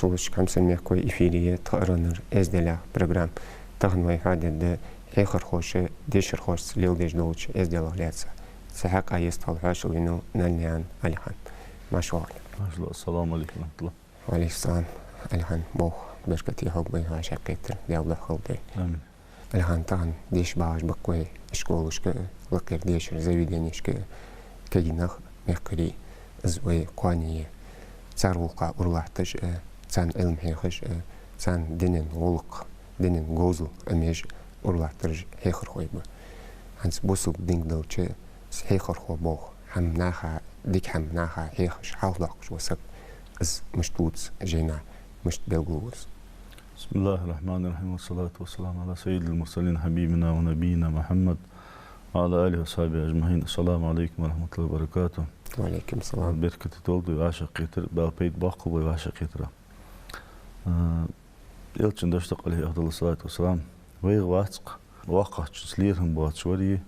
صوش كمسل ميكوي إفيرية تقرنر إزدلا برنامج تغنوي هذا آخر خوش ديشر خوش ليل ديش دوش إزدلا لاتسا سحق أيستال عاشو إنه نلنيان أليخان ما شاء الله. ما شاء الله. السلام عليكم ورحمة الله. وعليكم السلام. أليخان بوخ بركتي حب بيها شقيتر ديال خلدي. آمين. أليخان تغن ديش باش بقوي إشكولش لقير ديشر زويدينيش كجنخ ميقري زوي قوانية تاروقا أرلاحتش تان علم هيخش تان دينن غلق دينن غوزل أميج أرلاحترج هيخر خويبه هنس بوسوك دينك دلتش هيخر خو بوخ هم ناخا ديك هم ناخا هيخش حاولقش وسب از مشتوت جينا مشت بلغوز. بسم الله الرحمن الرحيم والصلاة والسلام على سيد المرسلين حبيبنا ونبينا محمد وعلى آله وصحبه أجمعين. السلام عليكم ورحمة الله وبركاته. وعليكم السلام. بركة تولد وعاشق قيتر بالبيت باقو وعاشق قيتر. يلتشن داشتق عليه أفضل الصلاة والسلام. ويغ واتق واقع تسليرهم بوات شوري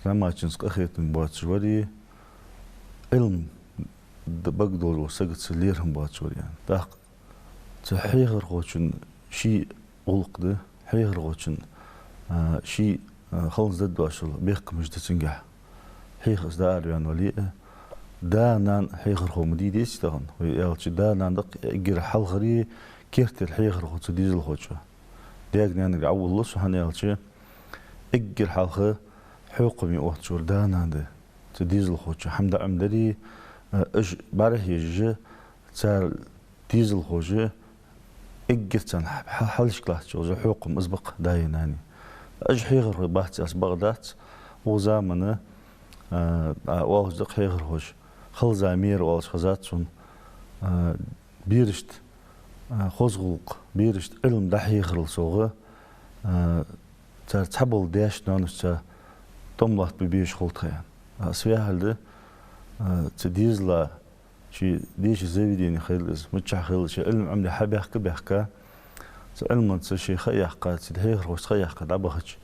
لما تنسق أخيتهم بوات شوري علم بقدر وسقط سليرهم بوات شوري يعني. داق تحيغر غوتشن شي غلق ده حيغر غوتشن شي خلص زد واشل بيق مجد تنجح حيغر دار يعني وليه دانان حيغر هو مديد يستغن ويالش دانان دق اجر حل غري كيرت الحيغر هو تديزل خوتشو ديك نان عول لص هنيالش اجر حل حقوقي وقت دانان ده تديزل خوتشو حمد عمدري اج باره يجي صار ديزل خوجه اجرتن حلش كلاس جو حقوق مسبق دايناني اج حيغر بات اسبق دات وزامنه واز دق حيغر هوش خل زامير واز خزاتون بيرشت خوزغوق بيرشت علم ده حيغر الصوغه تابل داش نانس توملات ببيش خلطيان اسويا هلده تديزلا شي ديش زويدين خيلز متشح خيل شي علم عملي حبيح كبيحكا علم شي خيحكا تدهير وش خيحكا دبخش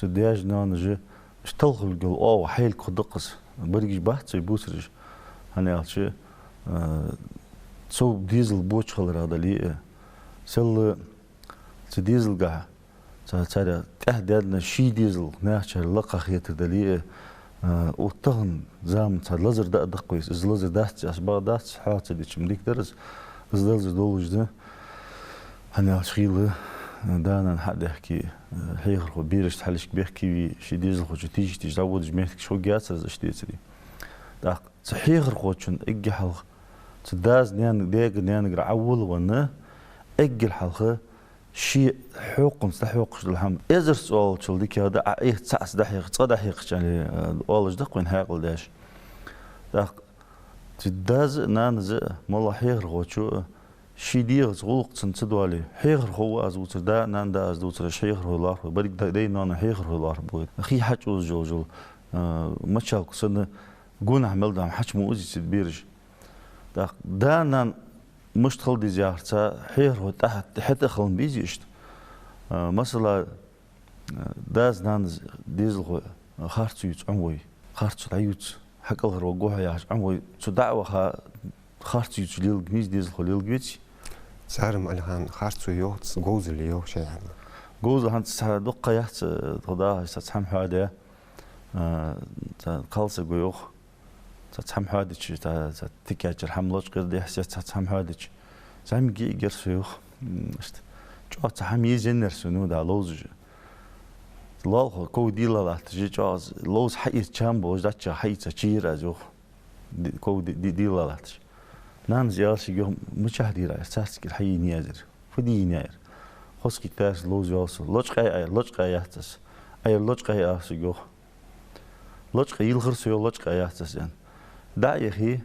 تدياج نانجي اشتغل قل او حيل قدقس برجي بحث يبوسرج هني شي سو ديزل بوش خل هذا لي سل تديزل قاع ترى تهدادنا شي ديزل ناشر لقى خيت دلي وطهن زام تاع لازر دا دقويس از لازر دات اسبا دات حاط اللي تشمليك درس از لازر دولج ده انا شغيل دانا نحد يحكي حيغر خو بيرش تحلش بيحكي شي ديزل خو تيجي تزود جميتك شو جاس از اشتيتري دا صحيغر خو تشن اجي حل تداز نيان ديق نيان قرا اول ونه اجي حلخه شيء حقوق مستحقش الهم ازر سؤال شل ديك هذا ايه تسعس دحيق تصدحيق يعني اولج دق وين حاقل داش دق تداز نانز مول حيغر غوتشو شي ديغ زغلق تنتدوالي حيغر هو از وتدا نان دا از دوتر شيغر هو الله بريك داي نان حيغر هو الله بو اخي حاج وزجوجل ماتشال كسن قون عمل دام حاج موزي تدبيرج دق دانان مشتغل دي زيارته حير هو تحت حتى خلن بيزيشت مثلا داز نانز ديزل خارتيوت عموي خارت عيوت حق الغر وقوها يا عموي تدعوها خارتيوت ليل جميز ديزل ليل جويتي سارم الهان خارتو يوت جوز اللي يو شيء يعني جوز هانت دقة يحت تضاها تسحم هذا قالس جويوخ تسحم حادث تكاجر حملوش غير دي حسيت تسحم حادث زعما جير سيوخ شت جو تسحم يزنر سنو دا لوز لو كو ديلا لا تجي جوز لوز حي تشامبو داتشا حي تشير ازو كو ديلا لا نان زيارش يوم مشاهدي را اساس كل حي نيازر فدي نير خوسكي تاس لوز يوصل لوج قاي يحتس اي لوج قاي اسيو لوج قاي يلغر سيو لوج قاي يحتس يعني دا يخي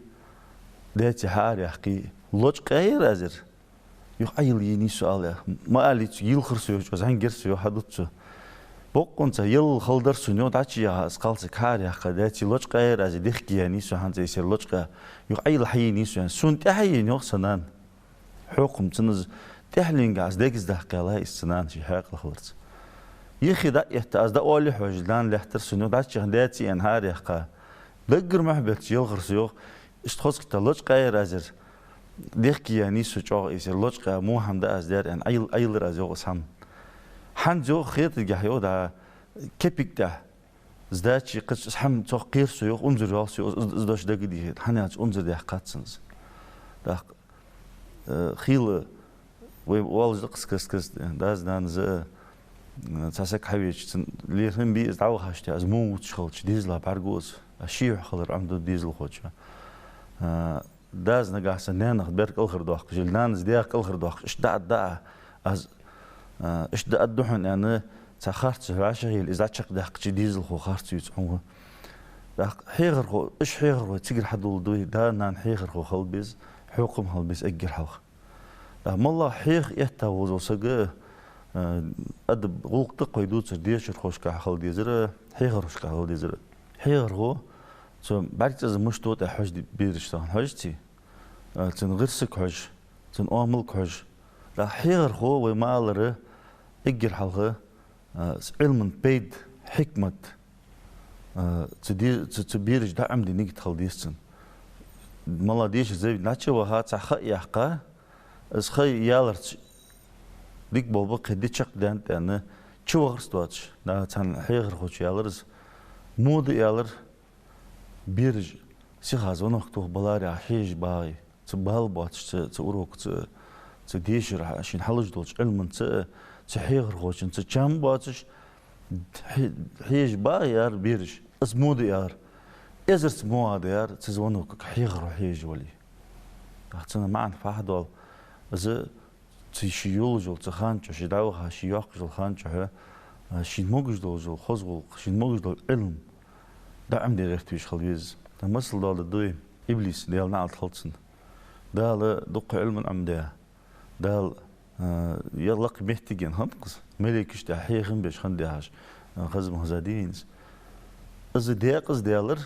داتي حار يحكي لوج قاير ازر يخيل يني سؤال ما قالت يلخر سيو زين غير سيو حدوت بوقنت يل خلدر سنيو داتي اسقالس كار يحكي داتي لوج قاير ازر دخكي يعني سو هان زي سير لوج قا يخيل حيني سو سن تحيي نو سنان حكم تنز تحلين غاز ديكز دحكي لا السنان شي حق خلص يخي دا يحتاج دا اولي حوجدان لحتر سنيو داتي ان هار يحكي دقر محبت يلغر سيو اشتخص كتلوج قاير ازر ديخكي يعني سوچو يصير لوجقا مو هم ده از دار يعني ايل رازو سام حنجو خيط الجحيو ده كيبيك ده زداتشي قص حم تقير سيوق انظر راسي ازداش ده دي حناج انظر ده قاتسنز ده خيل والز قس ده زنانز تاسك حويج ليهم بي ازدعو هاشتي از مو تشخلش ديزلا بارغوز اشيو خلر عمدو ديزل خوتشا داز نجاح سنين خبرك الخر دوخ جلنان زديق الخر دوخ اش دا از اش دا دحن يعني تاخرت عشان اذا تشق دق ديزل خو خارت يصحو دق حيغر خو اش حيغر تيجر حد ولدوي دا نان حيغر خو خلبيز حكم هلبيز اجر حلخ دا والله حيغ يتا وزوسق ادب غلط قيدوت ديشر خوش كا خل ديزر حيغر خوش كا خل ديزر حيغر خو سو بعد از مشتوت حج بيرشتان حجتي تنغرسك حج تنعمل حج لا حيغر خو ومالره اجر حلخه علم بيد حكمة تبيرج دا عمدي نيجي تخلديسن مالا ديش زي ناتشي وها تخا يحقا از خي يالرت ديك بوبا قدي تشق دانت انا تشو غرستواتش دا تان حيغر خوش يالرز مود يالر بيرج سيخاز ونوقتو بلاري حيج باي تبال باتش تروك تديشر عشان حلج دولش علم تحيغر خوش انت جام باتش حيج با يار بيرج اسمود يار ازرت مو هذا يار تزونو حيغر حيج ولي احتنا معن فاحدول از تشيول جول تخانچ شداو هاشيوق جول خانچ شين موجج دول جول خزغل شين موجج دول علم دعم دي ريختوش خليز تمثل دول دوي ابليس ديال نعل خلصن دال دق علم عمدا دال يلق محتاجين هنقص ملكش تحيخن باش خندهاش خزم هزادينز از ديقز ديالر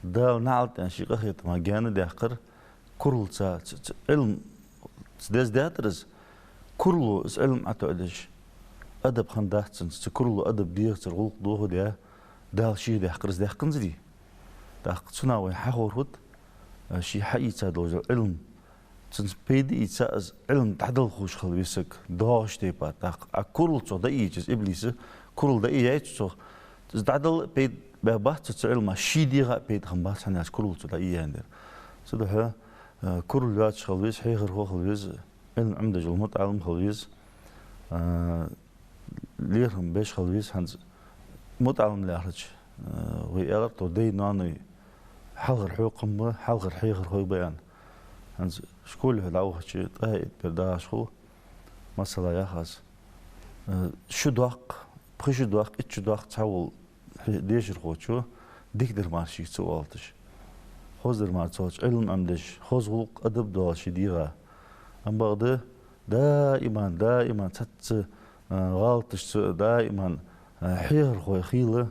دال نعلت انشيقه خيط ما جان ديقر كرل تا علم دز داترز كرلو اس علم اتودش ادب خنداتسن كرلو ادب ديغتر غلق دوه ديا دال شي ديقرز ديقنزدي داق تناوي حاورود شي حقيقه دوز علم تنس بيدي يتساز علم تعدل خوش خلويسك داش تيبا تاق كرل تو دايجز ابليس كرل دايجز تو تعدل بيد بابات تعلم شي ديغا بيد خمبات حناس كرل تو دايجاندر صدها كرل يات خلويس حيغر هو خلويس علم عمد جلمت علم خلويس ليرهم باش خلويس هنز متعلم لاخرج ويقدر تو دي ناني حلغر حقوق حلغر حيغر هو بيان هنز شكول هلاوه شيء طايد برداش خو مثلا ياخذ شو داق بخش داق اتش داق تحول ديشر خو شو ديكدر ماشي سوالتش خوزر ما تصوش علم امدش خوز غلق ادب داش ديغا ام بعد دائما تت غلطش دائما حير خو خيله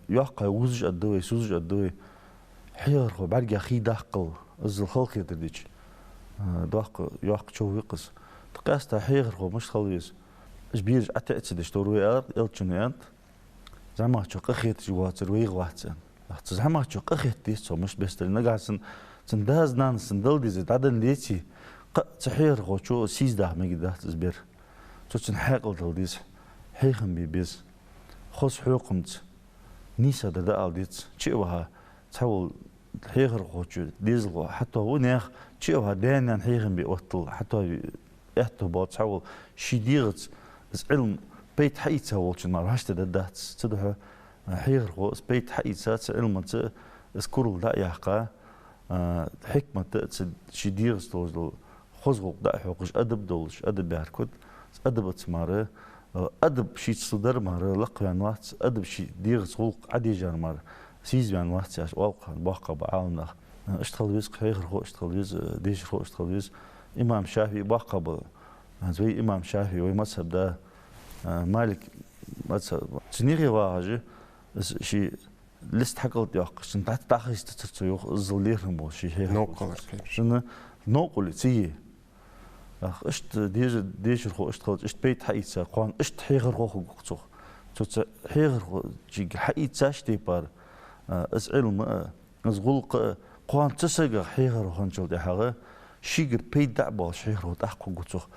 يحقى وزج الدوي سوزج الدوي حير خو برجع خي داقل از الخلق يدريج داق ياق شو يقص تقاس حير خو مش خليس اش بيرج اتعتدش توروي ارض الجنيات زعما شو قخيت جواتر ويغواتن زعما شو قخيت دي سو مش بستر نقاسن سنداز نان سندل دي زدادن ليتي تحير خو شو سيز ده ميدا تزبير شو تنحقل دلديس حيخم بيبيز خوش حقوقمت نيسا دا الديت تشيوها تحول حيغر خوتشو ديزل حتى هو ناخ تشيوها دانا حيغم بيوطل حتى يحتو بات تحول شي ديغت علم بيت حيتها واتش ما راحش تدات تدها حيغر خو بيت حيتها علم ت اسكرل دا يحقا حكمة شي ديغت توزل خزغ دا حقوقش ادب دولش ادب باركود ادب تماره ادب شي تصدر مره لقيان وقت ادب شي ديغت غلق عادي جار مره سيز بان وقت ياش واقع باقى بعالنا اشتغل ويز خير خو اشتغل ويز ديش خو اشتغل ويز امام شافعي باقى زي امام شافعي ومذهب ده مالك مذهب تنيغي واجه شي لست حقلت ياق شن تحت تاخيس تتصيوخ الظليرهم بو شي هيك نوقل شنو نوقل تي اخ اشت ديش خو اشتغل اشت بيت حقيقه قوان اشت حيغر خو قصو حيغر خو جي حقيقه شتي بار اس علم از غلق قوان تسجع حيغر خنجل ده حاجة شيغر بيدع باش حيغر وتحقق قصخ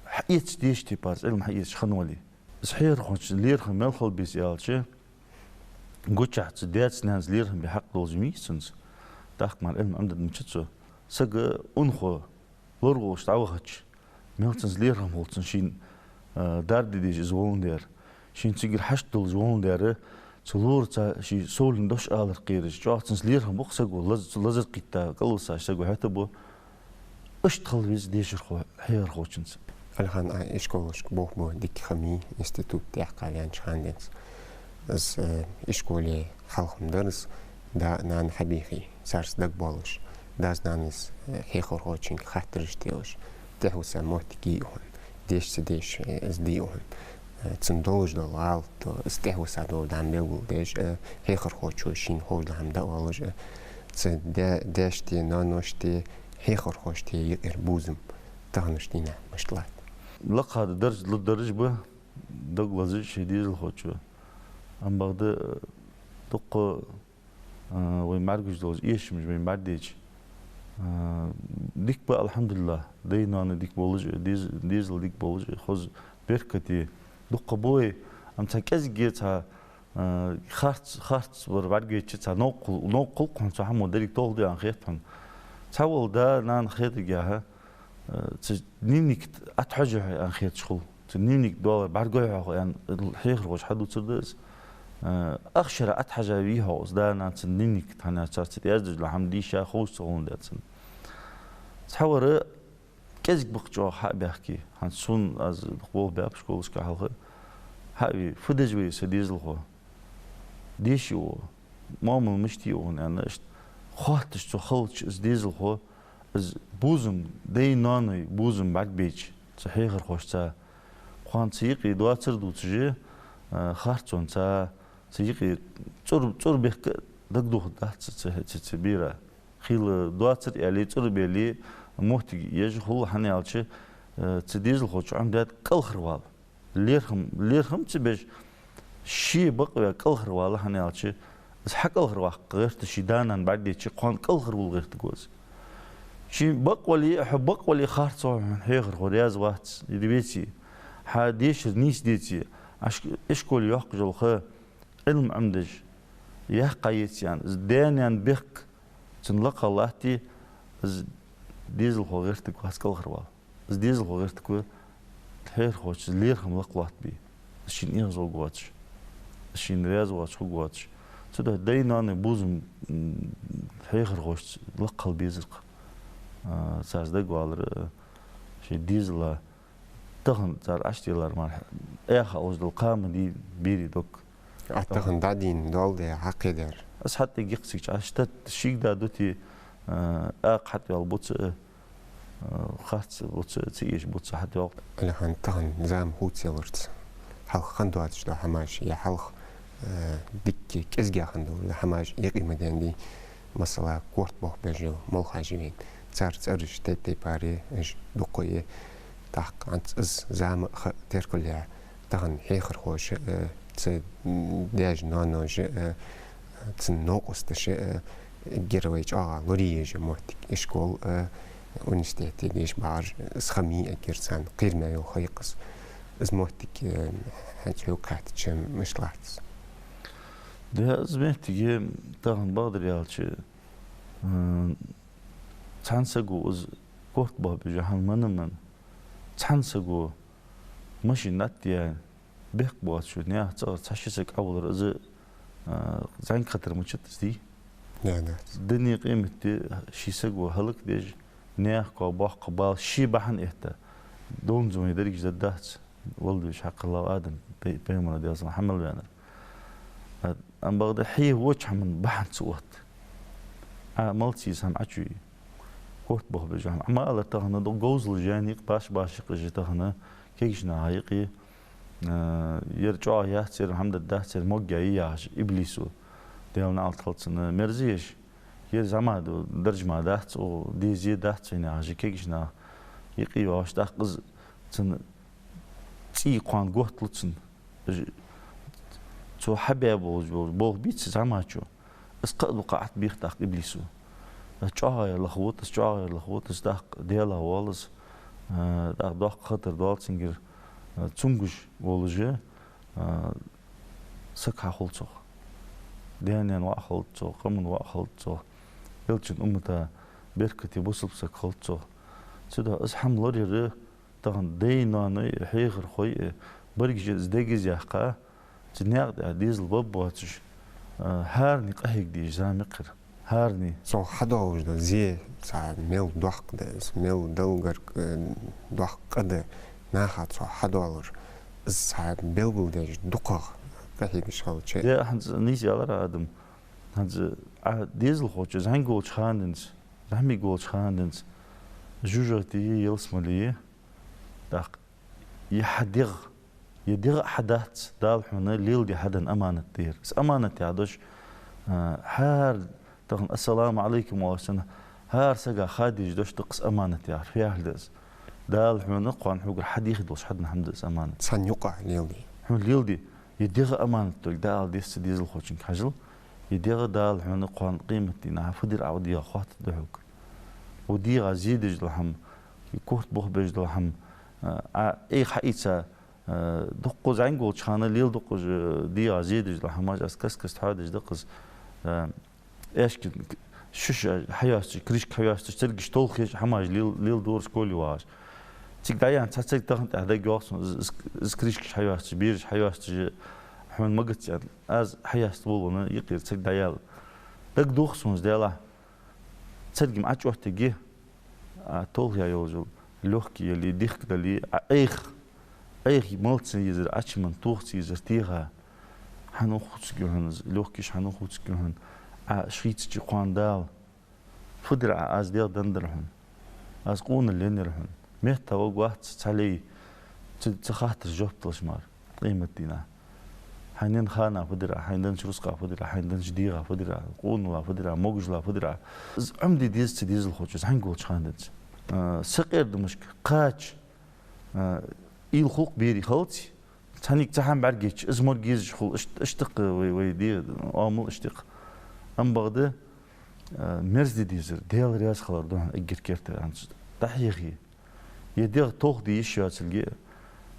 حقيقة ديش تباز علم حقيقة خنولي صحيح خنجل لير خمل خل بيسيالش قوتش تديات سنانز لير هم بحق لازمي سنس تحق مع العلم عند المشتسو سجع أنخو لرغوش تعوهش ملتنز لير هم هولتن شين دار ديش زوون دير شين تيجر حشت دول زوون دير تلور تا شي سول ندوش آلر قيرش جاهتنز لير هم بقسقو لزر قيتا قلصا شتقو حتى بو اشتغل بيز ديش رخو حير خوشنس الخان إشكولش بوه ديك خمي إنستيتوت تحقق يعني شاندنس از إشكولي خلقم درس دا نان حبيخي سارس دك بالش داز نانس خيخور خوشين خاطرش تيوش تحوسا موتكيون ديش از ديون تندوج دلال تو استحوسا دول دام بيقول ديش خيخور خوشين خوش دام دولش داشتي نانوشتي خيخور خوشتي يقر بوزم تغنشتينا مشتلات لق هذا درج للدرج به دق لزج شديد الخوشو أم بعد دق ويمارجش دوز إيش مش ويمارديش ديك بقى الحمد لله دينا أنا ديك بولج ديزل ديك بولج خوز بركتي دق بوي أم تكاز جيتها خارت بربارجيتش تا نوقل كنت هم دريك طول دي عن خيطهم تحول ده نان خيط جاها تنينك أتحجح عن خيط شغل تنينك دولار برجع يعني الحيخ روش حدو تردس أخشر أتحجح بيها ده نان تنينك تنا صارت يزج لحمديشة خوش صون ده تن تحول كذب بقجوا حق بيحكي هنسون از القبول بيابش كولش كحلقة حقي فدجوي سديز الخو ديشو مامل مشتيون يعني خاطش تو خلش از ديز الخو از بوزم دي ناني بوزم بعد بيج صحيح خوش تا خوان سيقي دواتر دو تجي خارتون تا سيقي تور بيك دقدو خدات تبيرا خيل دواتر يالي تور بيلي موتي يجخل حنيالش تديز الخوش عندات كل خروال ليرهم تبيش شي بقى كل خروال حنيالش بس حق الخروال غير تشيدانا بعد ديتش قان كل خروال غير تجوز شي بقولي أحب بقولي خارج من حيغر خدياز وقت يدبيتي حديش نيس ديتي إشكول يحق خا علم عمدج يحقيت يعني زدان يعني بك تنلقى الله تي ديزل خو غير تكواس كل خروال ديزل خو غير تكوا حير خوش ليرهم لقلات بي شين إيه زوج واتش شين رياز واتش خو واتش تدا دينا نبوزم حيغر خوش لقل بيزق ساز دقوالر شي ديزل تخن تار أشتيلار مال إيخا أوز القامة دي بيري دوك أتخن دادين دول ده عقيدر بس حتى يقصيك أشتت شيك دا دوتي حتى البوتس خاص بوتس تيجي بوتس حتى وقت الحين تخن نظام هوت سيلرت حلق خندو هاتش ده حماش يا حلق ديك كزجا خندو ده حماش يقي مدين دي مثلا كورت بوح بيجو ملخاجين تارج تي باري اش دقيه تحق عند از زعم تركل تخن حيخر خوش داج نانوج تنوقس تش جرويج لوريج موتك إشكول ونستيتي ديش بعر سخمي أكيرسان غير ما يخيقس زموتك هاتشو كاتش مش لاحظ ده زمتي تاهن بادر يالش تانسجو از قط باب جهان من تانسجو ماشي ناتيا بيك بوات شو نيا تاشيسك أول رز زين خطر مشتتي نعم الدنيا قيمتي شي سجوا هلك ديج نيا قباح قبال شي بحن إهتا دون زمي دريك جدات ولد حق الله آدم بيمنا دياز محمد بيانا أم بغدا حيه وجه من بحن سوات مالتي سام عشوي قوت بخ بجهم أما الله تهنا دو جوز الجاني باش قج تهنا كيش نهايقي يرجع يحتر محمد الدهتر موجع يعش إبليسو ديالنا على خلصنا مرزيش يزعما درج ما دهت أو دي زي دهت يعني عاجي كيش نا يقي واش دقز تن تي قان قوت لطن تو حبيب بول بيت زعما شو اسقط وقعت بيختق إبليسو تشاهر لخوتس داق ديلا والس داق خطر دالسنجر تسونجش والجه سكها خلصه ديانين واخلصه قمن واخلصه يلتشن أمتا بركتي بوصل بسك خلصه سيدا أسحم لوري تغن دينا ني حيغر خوي بريج زديجز يحقا تنياق ديزل بابواتش هارني قهيك دي زامقر هارني سو حدوش ده زي سا ميل دوخ ده ميل دلغر دوخ قد ناخد سو حدولر سا بيلبل ده دوقه قهيك شغل شيء يا هنز نيسي على آدم هنز ديزل خوش زين قول شخاندنس زهمي قول شخاندنس جوجتي يلسملي داق يديغ حدث دال حنا ليل دي حدا أمانة دير بس أمانة يعدش هار تغن السلام عليكم وسنة هار سجا خادي جدوش تقص أمانة يعرف فيها هلدز دال حنا قوان حوجر حد يخدوش حدنا حمدز أمانة سان يقع ليل دي حنا ليل دي يديغ أمانة تقول دال ديس ديزل خوشين كحجل يديغ دال حنا قوان قيمة دينا فدير عودية خوات دحوك وديغ زيد جلهم يكوت بوه بجلهم أي حقيقة دقو زين قول شخانة ليل دقو ديغ زيد جلهم ما جاس كسكس تحادج دقز إيش شش حياس كريش حياس تشتركش طولخش حماج ليل دور سكولي واش تيك دايان تحسك تغنت هذا جواسون كريش حياس بيرش حياس حمن مقت يعني از حياس طولنا يقير تيك دايال دق دوخسونز ديلا تسرق معك وقت تجي طول يا يوجل لوحكي اللي ديخك اللي ايخ مالت يزر عش من توخ يزر تيها حنو خوتس جوهن لوحكيش حنو خوتس جوهن شريت جي قوان دال فدر از ديال دندرهن از قون اللي نرهن مهتا وقت تالي تخاطر جوبت لشمار قيمة دينا حينن خانة فدرة حينن شرسقة فدرة حينن جديرة فدرة قونلا فدرة موجلا فدرة عمدي ديز الخوتش هنقول شخاندت سقير دمشق قاش إيل خوق بيري خلتي تانيك تحم برجيش إزمر جيز خل اشتق ويدي عامل اشتق أم بعده مرز ديزر ديال رياض خلار ده أجر كرت عنص تحيخي يدير توخ ديش يا سلجي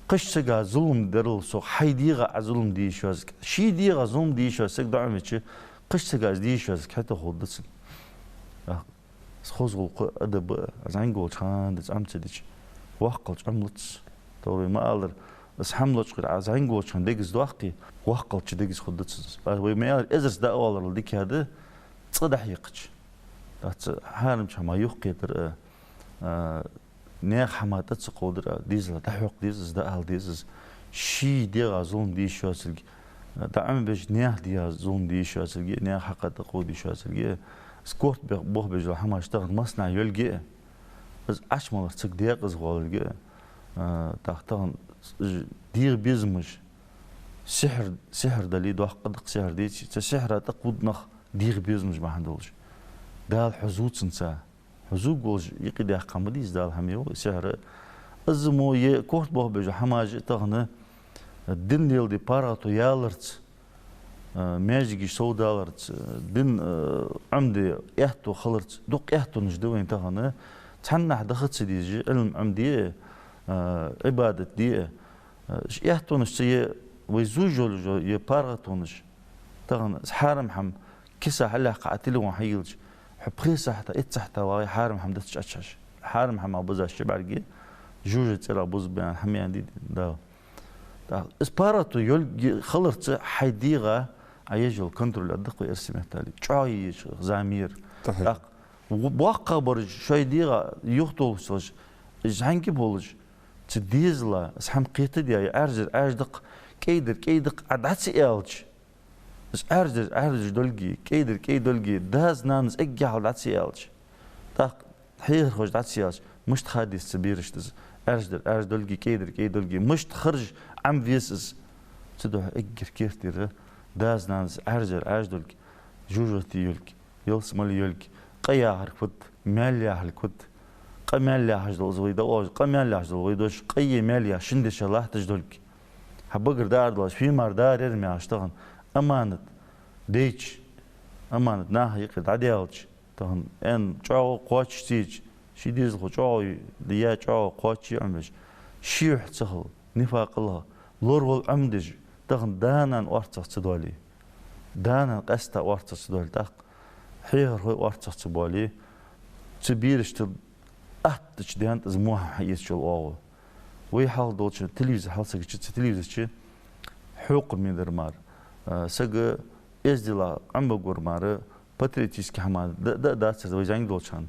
قش سجا ظلم درل سو حيديغا ظلم ديش واز شي ديغا ظلم ديش واز سك دعمتش قش سجا ديش واز حتى خودتس خوزغل أدب زين قول خان دز أمتدش وقلت عملتس طوري ما قالر بس حملتش غير زين قول خان ديجز دوقي وقلت ديجز خودتس وما قال إزرس دا أول ديك هذا صدح يقش هارم شما يقيتر نيخ حمات تسقودر ديزل تحوق ديزز دا أهل ديزز شي ديغا ظلم ديش واسلقي دعم بيش نيخ ديغا ظلم ديش واسلقي نيخ حقا تقو ديش واسلقي سكورت بوه بيجلو حما اشتغل مصنع يلقي بس أشمل تسق ديغ زغالقي تاختغن ديغ بيزمش سحر دالي دوح قدق سحر ديتش تسحر تقود نخ ديغ بيزمش ما حندولش دال حزوت سنسا حزوق قولش يقيد يحقام ديز دال هميو سحر ازمو يكورت بوه بيجلو حما تغنى الدين ديال دي باراتو يالرت ماجيكي سودالرت دين عمدي يحتو خلرت دوق يحتو نجدوين تغنى تحنح دخلت ديجي علم عمدي عبادة دي يحتو نشتي ويزوجو يباراتو نش تغنى حارم حم كسا حلا قاتلو حيلج حبخيسا حتى اتسحتا واي حارم حم دتش اتشاش حارم حم ابوزا شبارجي جوجة ترى بوز بيان حميان دي دا اسباراتو يول خلرت حيديغا عيجل كنترول الدق ويرسم تالي شاي زامير وواقع برج شاي ديغا يخطو سوش جهنكي بولج تديزلا اسحم قيت دي ارجر اجدق كيدق عداتسي الج بس ارجر دولجي كيدولجي داز نانز اجي عداتسي الج داق حير خوش داتسي الج مش تخادي سبيرش دز ارجر دولجي كيدولجي مش تخرج عم فيسس تدو اجر كيرتير داز نانز ارجر دولجي جوجتي يلك يلسمل يلك قيا هركت ماليا هلكت قماليا هجدول زويدوش قماليا هجدول ويدوش قي ماليا شندش الله تجدولك حبقر دار دلاش في مار دار يرمي اشتغن امانت ديتش امانت ناه يقد عديالش تهن أن جاو قاتش تيج شي ديزل خو جاو ليا جاو قاتش يعمش شيح تسهل نفاق الله لور عمدج تهن دانا وارتس تدولي دانا قستا وارتس تدولي تاق حير هو وارتس تبولي تبيرش تل أحتش ديانت زموها حيس شو الأول ويحال دوتش تلفزيون حال سجى تلفزيون حقوق من درمار سجى إزدلا عم بقول مارة باتريتيسك حماد دا ويجاني دوتشان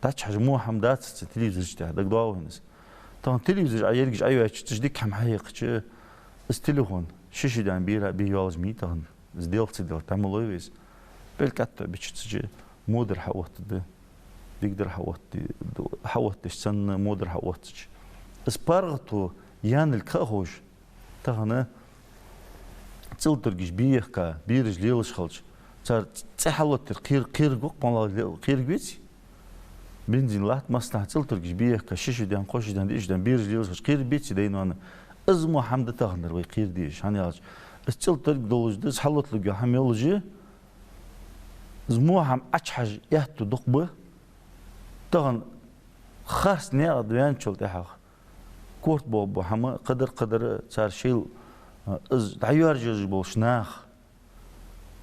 داتش حاجة مو حم دات تلفزيون ده دك دواو هنس طبعا تلفزيون عيرجش أيوة تجديك حم حقيقة شيء استلهون شيء دان بيوالج ميتان زديل تعملوا ويز بالكتة بتشتجي مودر حوت ده يقدر حوت السن مودر حوتش اسبارغتو يان الكهوش تهنا تلترجش بيخكا بيرج ليلش خلش صار تحلت قير قوق مال قير بيتي بنزين لات مصلحة تلترجش بيخكا شيش دان قوش دان ديش دان بيرج ليلش خلش قير بيتي دينو انا ازمو حمد تهنر وي قير ديش هاني عاج استلترج دولج دس حلت لجو حميولجي زمو حم اتحج يهتو دقبه تهن خاص نيا دوان شول تحق كورت بو حما قدر صار شيل از دايورجي بولشناخ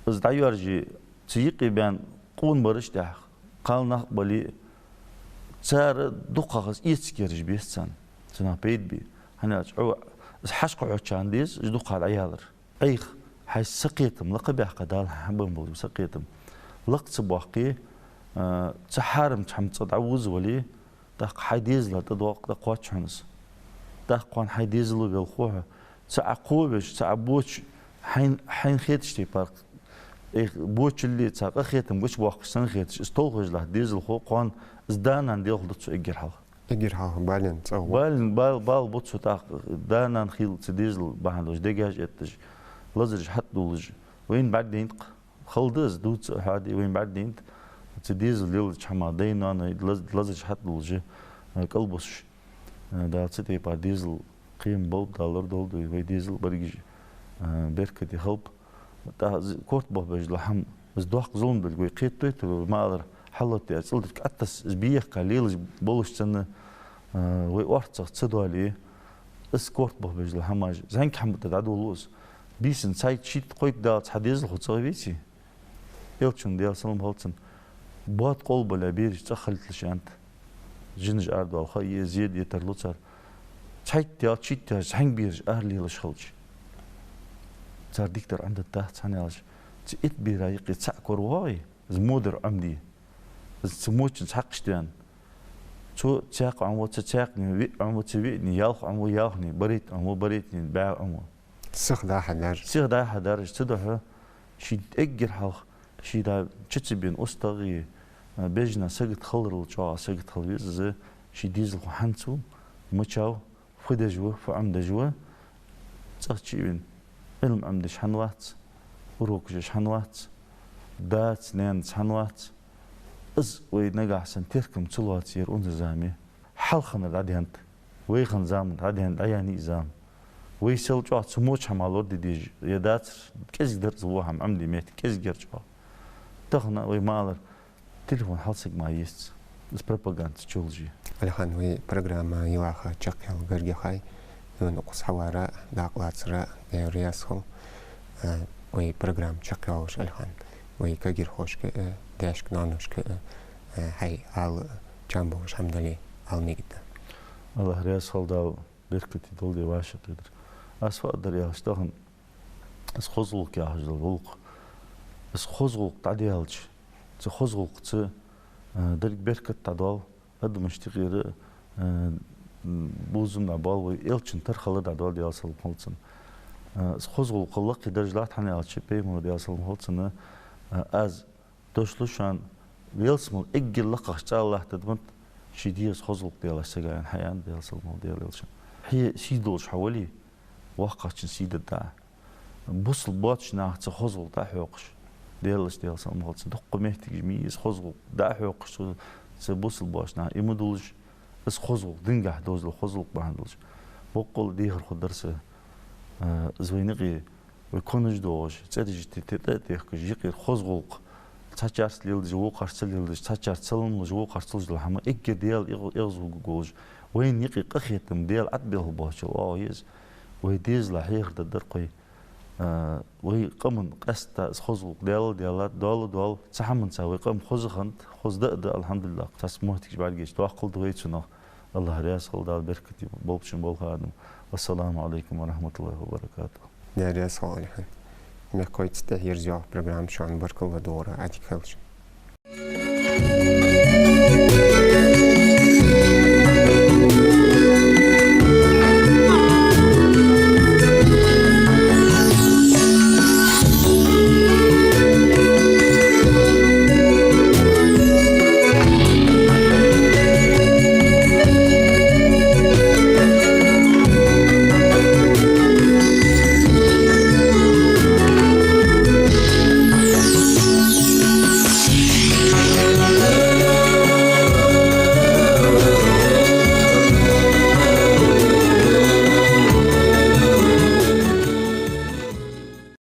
از دايورجي تيقي بان قون برش تحق قالنا بلي صار دقه يتسكرج بيستان سنا بيد بي هنا از حشق عشانديز دقه العيالر ايخ حي سقيتم لقب قدال حبم بول سقيتم لقت بواقي تحارم تحم تصدعوز ولي دق حيديز لا تدوق دقوات شنس دق قان حيديز له بالخوها تعقوبش تعبوش حين خيتش تي بارك بوش اللي تاق خيتم وش بوق سن خيتش استولغج له ديزل خو قان ازدان عندي خلط تسو اجرها بالين تصور بال بوتسو تاق دانا نخيل تديزل بحالوش دجاج اتج لزج حد دولج وين بعدين خلدز دوت هادي وين بعدين تديزل يلج حمادين انا لزج حد دولج قلبش دا تي با ديزل قيم بول دولار دول وي ديزل بريج بركتي هلب دا كورت بوبج لحم بس دوق زون دل وي قيت بيت ما اقدر حلت اصلت اتس بيخ قليل بولش سنه وي اورت تصدولي اسكورت بوبج لحماج زنك حمد تدعدولوس بيسن سايت شيت قويت دالت حديزل خد صغيبيتي يلتشن ديال سلم هولتن بوات قول بلا بيرج تخلت لشانت جنج أردو الخي زيد يترلوتر تحيت ديال شيت ديال زحنج بيرج أهلي لشخلش صار ديكتر عند التحت هنالش تيت بيرايقي تسعكر واي زمودر عمدي زموتش تحقش ديان شو تساق عمو تساقني عمو تبيني يالخ عمو يالخني بريت عمو بريتني باع عمو سخ دا حدار تدوح شي اجر حلخ شي دا تشتبين استغي بيجنا سقط خلر وجا سقط خلويز شي ديزل حنتو مچاو فدجو فعمدجو تشيبين علم عمدش حنوات وروكش حنوات دات نان حنوات از وي نجح سنتيركم تلوات ير اون زامي حلخنا دادينت وي خن زام دادينت عياني زام ويسل جوا سموش حمالور ديج يدات كيز در زوهم عمدي ميت كيز جرجوا تخنا وي مالر تليفون حالسك ما يست بس بروباغاند تشولجي الحين وي برنامج يواخا تشكل غرغي خاي نقص حوارا داقلات سرا رياسهم وي برنامج تشكلوش الحين وي كغير خوش داشك نانوش هاي على جنبوش الحمد لله على ميجدا الله رياس خلدا بركتي دولدي واشا تدر أسفادر يا اشتغن اس خوزلق يا حجل الولق اس خوزلق تعديالج تس خوزلق تس درك بركت تعدوال قد مشتغير بوزم نعبال ويلچن ترخل تعدوال ديالسل مهلتسن اس خوزلق اللق درجلات حني على بي مو ديالسل مهلتسن از دوشلوشان ويلسمل اجل لقش تا الله تدمت شي ديس خوزلق ديال السجاين حيان ديالسل مهل ديالشن هي سيدولش حوالي وقت سيد الداع بوصل باتش ناح تخزل داع حوقش ديالش ديال سامغل صدق مهتج ميز خزل داع حوقش بوصل باتش ناح يمدولج اس خزل دنجح دوز الخزل بهندلج بقول ديهر خدرسه زوينغي ويكونج دوج تدج تيخ جيقي خزل цачарс лилдж уу қарсыл лилдж цачарсылын уу қарсылж лахама игге дел игзу гож وين يقي قخيتم ديال عتبه باشل يز ويديز لحير ددرقي وي قمن قستا خزو ديالات دول صحمن سوي قم خزخنت خزدق الحمد لله تسموتك بعد جيش توقل دويتنا الله رياس خل دال بركتي بولشن بول خادم والسلام عليكم ورحمة الله وبركاته يا رياس صالحا ما كويت تهير زياف برنامج شان بركل ودورة عديك خلش